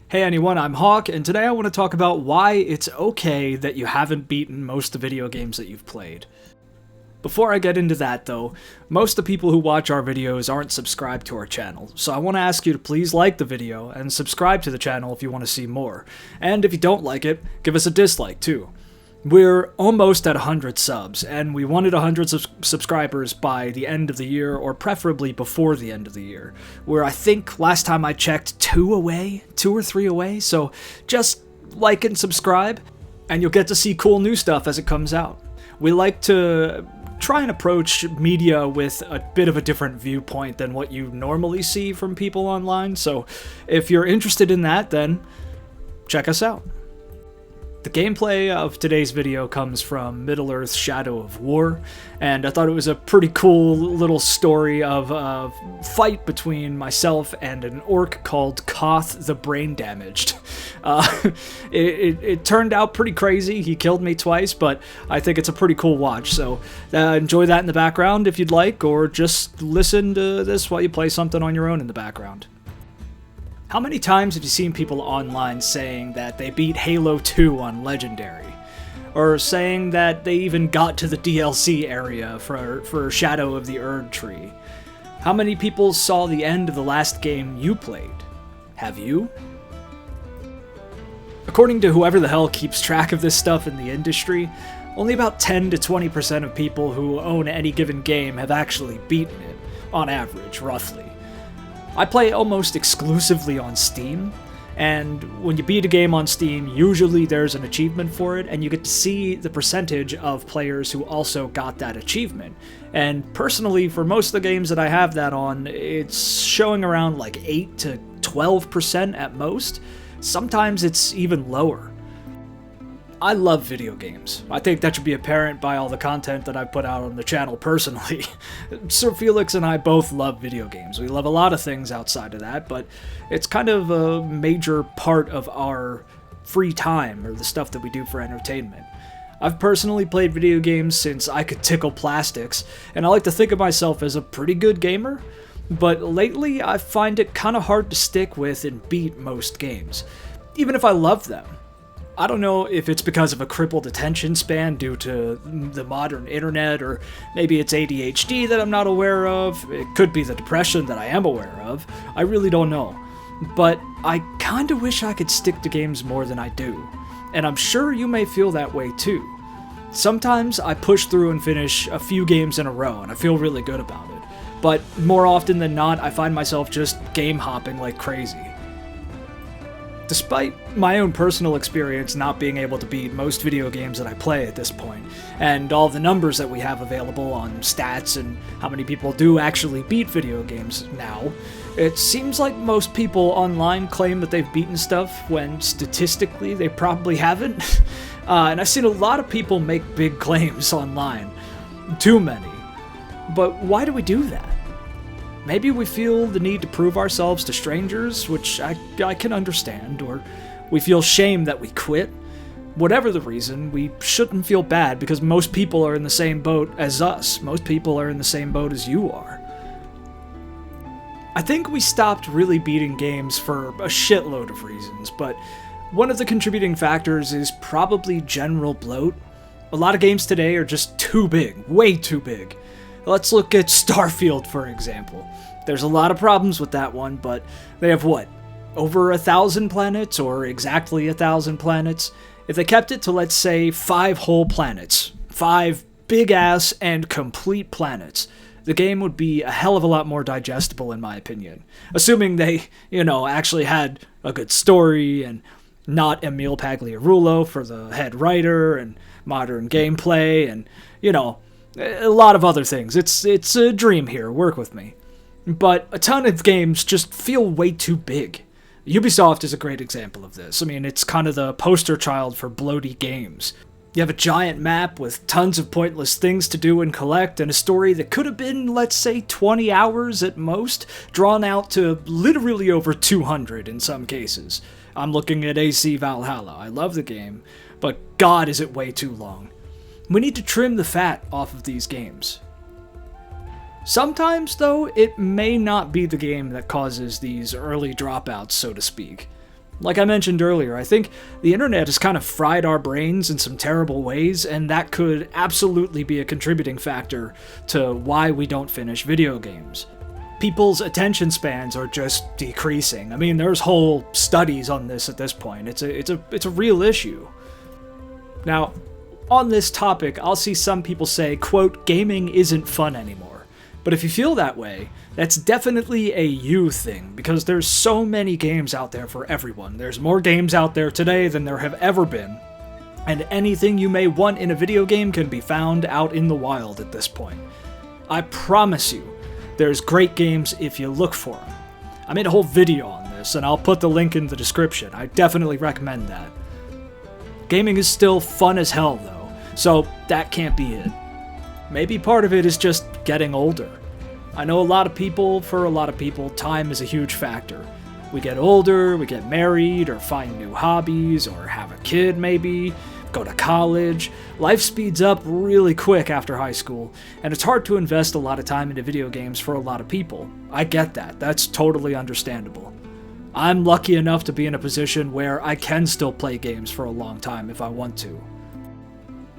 Hey anyone, I'm Hawk, and today I want to talk about why it's okay that you haven't beaten most of the video games that you've played. Before I get into that though, most of the people who watch our videos aren't subscribed to our channel, so I want to ask you to please like the video and subscribe to the channel if you want to see more. And if you don't like it, give us a dislike too. We're almost at 100 subs, and we wanted 100 subscribers by the end of the year, or preferably before the end of the year. We're, I think, last time I checked, 2 or 3 away, so just like and subscribe, and you'll get to see cool new stuff as it comes out. We like to try and approach media with a bit of a different viewpoint than what you normally see from people online, so if you're interested in that, then check us out. The gameplay of today's video comes from Middle-earth: Shadow of War, and I thought it was a pretty cool little story of a fight between myself and an orc called Koth the Brain Damaged. It turned out pretty crazy. He killed me twice, but I think it's a pretty cool watch, so enjoy that in the background if you'd like, or just listen to this while you play something on your own in the background. How many times have you seen people online saying that they beat Halo 2 on Legendary? Or saying that they even got to the DLC area for Shadow of the Erd Tree? How many people saw the end of the last game you played? Have you? According to whoever the hell keeps track of this stuff in the industry, only about 10 to 20% of people who own any given game have actually beaten it, on average, roughly. I play almost exclusively on Steam, and when you beat a game on Steam, usually there's an achievement for it, and you get to see the percentage of players who also got that achievement. And personally, for most of the games that I have that on, it's showing around like 8 to 12% at most. Sometimes it's even lower. I love video games. I think that should be apparent by all the content that I put out on the channel personally. Sir Felix and I both love video games. We love a lot of things outside of that, but it's kind of a major part of our free time, or the stuff that we do for entertainment. I've personally played video games since I could tickle plastics, and I like to think of myself as a pretty good gamer, but lately I find it kind of hard to stick with and beat most games, even if I love them. I don't know if it's because of a crippled attention span due to the modern internet, or maybe it's ADHD that I'm not aware of. It could be the depression that I am aware of. I really don't know. But I kinda wish I could stick to games more than I do. And I'm sure you may feel that way too. Sometimes I push through and finish a few games in a row, and I feel really good about it. But more often than not, I find myself just game hopping like crazy. Despite my own personal experience not being able to beat most video games that I play at this point, and all the numbers that we have available on stats and how many people do actually beat video games now, it seems like most people online claim that they've beaten stuff when statistically they probably haven't. And I've seen a lot of people make big claims online. Too many. But why do we do that? Maybe we feel the need to prove ourselves to strangers, which I can understand, or we feel shame that we quit. Whatever the reason, we shouldn't feel bad because most people are in the same boat as us. Most people are in the same boat as you are. I think we stopped really beating games for a shitload of reasons, but one of the contributing factors is probably general bloat. A lot of games today are just too big, way too big. Let's look at Starfield, for example. There's a lot of problems with that one, but they have what? Over 1,000 planets, or exactly 1,000 planets? If they kept it to, let's say, 5 whole planets, 5 big-ass and complete planets, the game would be a hell of a lot more digestible, in my opinion. Assuming they, actually had a good story, and not Emil Pagliarulo for the head writer, and modern gameplay, and, a lot of other things. It's a dream here, work with me. But a ton of games just feel way too big. Ubisoft is a great example of this. I mean, it's kind of the poster child for bloaty games. You have a giant map with tons of pointless things to do and collect, and a story that could have been, let's say, 20 hours at most, drawn out to literally over 200 in some cases. I'm looking at AC Valhalla. I love the game, but God is it way too long. We need to trim the fat off of these games. Sometimes, though, it may not be the game that causes these early dropouts, so to speak. Like I mentioned earlier, I think the internet has kind of fried our brains in some terrible ways, and that could absolutely be a contributing factor to why we don't finish video games. People's attention spans are just decreasing. I mean, there's whole studies on this at this point. It's a real issue. Now, on this topic, I'll see some people say, quote, gaming isn't fun anymore. But if you feel that way, that's definitely a you thing, because there's so many games out there for everyone. There's more games out there today than there have ever been. And anything you may want in a video game can be found out in the wild at this point. I promise you, there's great games if you look for them. I made a whole video on this, and I'll put the link in the description. I definitely recommend that. Gaming is still fun as hell, though, so that can't be it. Maybe part of it is just getting older. I know for a lot of people, time is a huge factor. We get older, we get married, or find new hobbies, or have a kid maybe, go to college. Life speeds up really quick after high school, and it's hard to invest a lot of time into video games for a lot of people. I get that. That's totally understandable. I'm lucky enough to be in a position where I can still play games for a long time if I want to.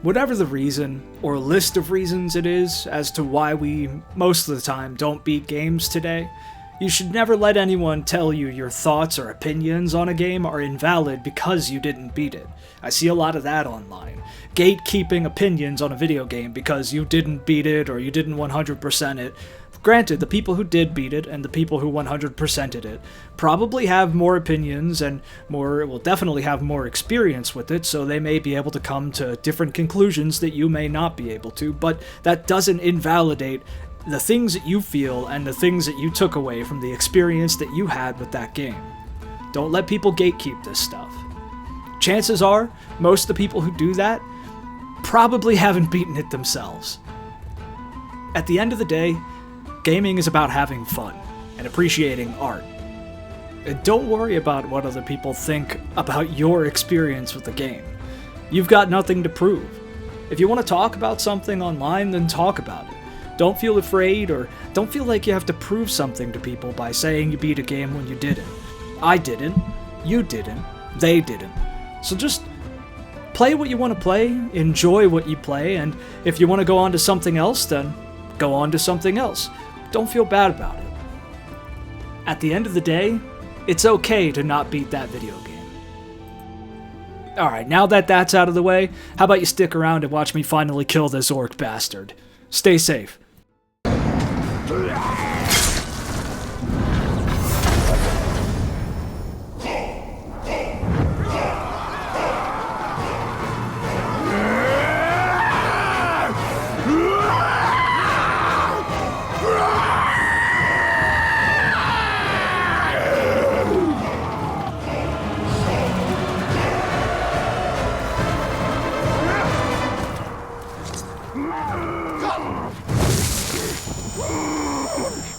Whatever the reason, or list of reasons it is, as to why we, most of the time, don't beat games today, you should never let anyone tell you your thoughts or opinions on a game are invalid because you didn't beat it. I see a lot of that online. Gatekeeping opinions on a video game because you didn't beat it or you didn't 100% it. Granted, the people who did beat it and the people who 100%ed it probably have more opinions and will definitely have more experience with it, so they may be able to come to different conclusions that you may not be able to, but that doesn't invalidate the things that you feel and the things that you took away from the experience that you had with that game. Don't let people gatekeep this stuff. Chances are, most of the people who do that probably haven't beaten it themselves. At the end of the day, gaming is about having fun and appreciating art. And don't worry about what other people think about your experience with the game. You've got nothing to prove. If you want to talk about something online, then talk about it. Don't feel afraid or don't feel like you have to prove something to people by saying you beat a game when you didn't. I didn't. You didn't. They didn't. So just play what you want to play, enjoy what you play, and if you want to go on to something else, then go on to something else. Don't feel bad about it. At the end of the day, it's okay to not beat that video game. Alright, now that that's out of the way, how about you stick around and watch me finally kill this orc bastard. Stay safe. Whoa!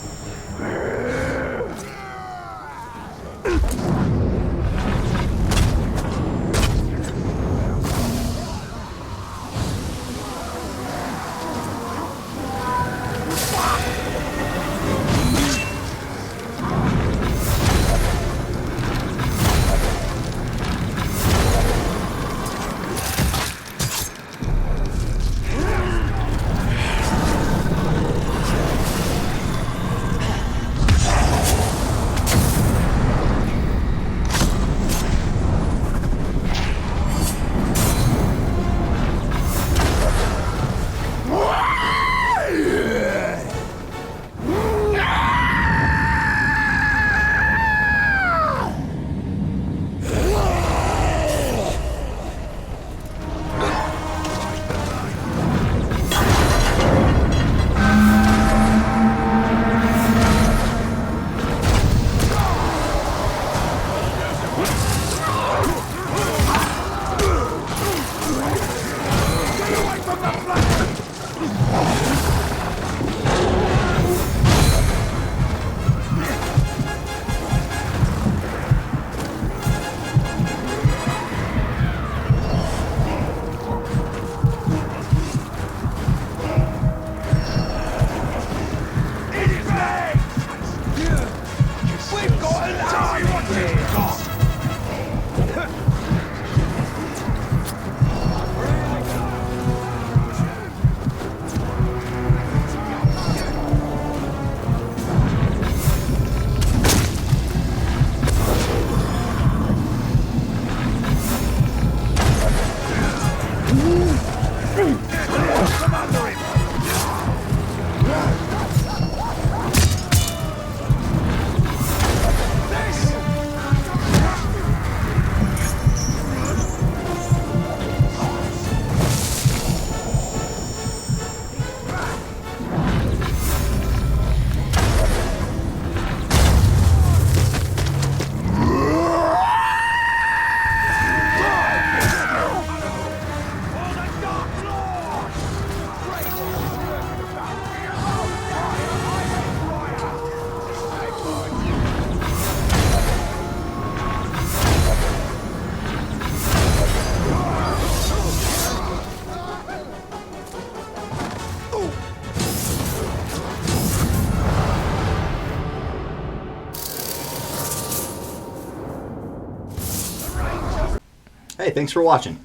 Hey, thanks for watching.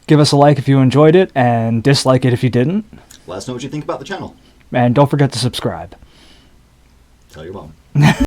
Give us a like if you enjoyed it, and dislike it if you didn't. Let us know what you think about the channel. And don't forget to subscribe. Tell your mom.